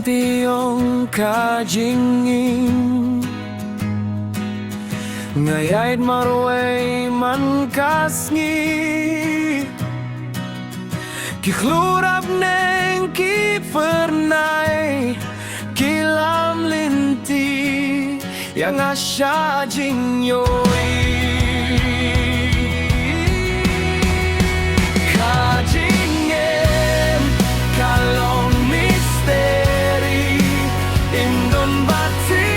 Jingim Ka Sngi ïaid marway man ka sngi Kikhlur hapdeng pernai kilam lynti yang asya jingnyuh ka jingem kalong misteri indon bati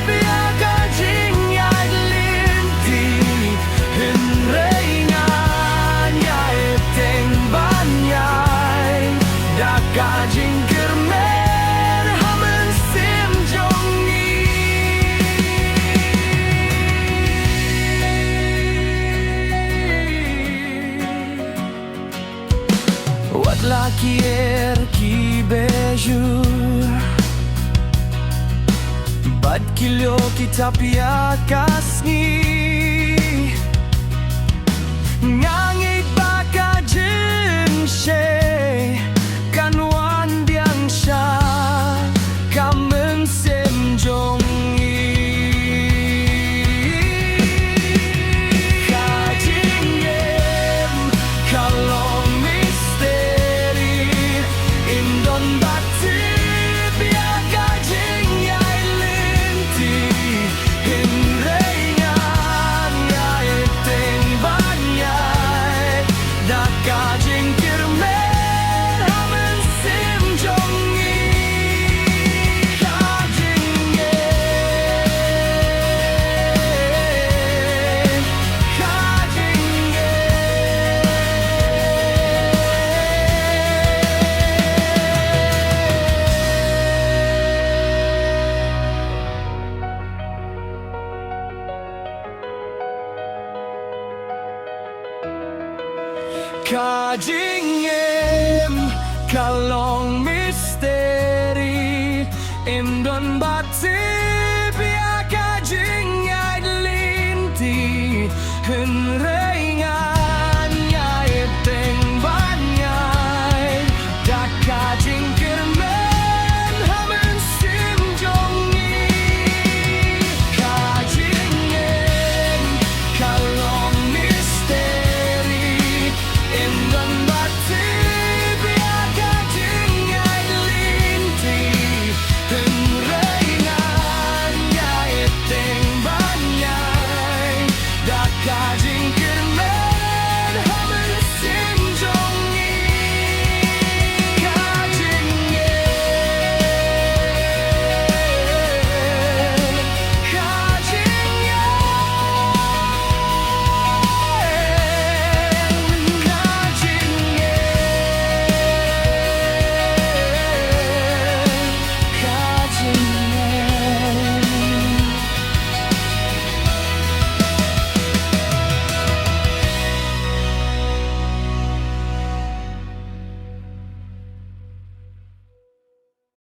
biang ka jingïaid lynti hinrengan bteng banyai daka jingkyrmen mynsiem jong wat laki kiba bad kilyo kita ka sngi ngangit baka jingeh kanwan biang ka mynsiem jong ka jingem kalong misteri indon bati biang ka jingïaid lynti hinrengan bteng banyai daka jingkyrmen mynsiem jong ka jingeh ka jingeh ka jingem kalong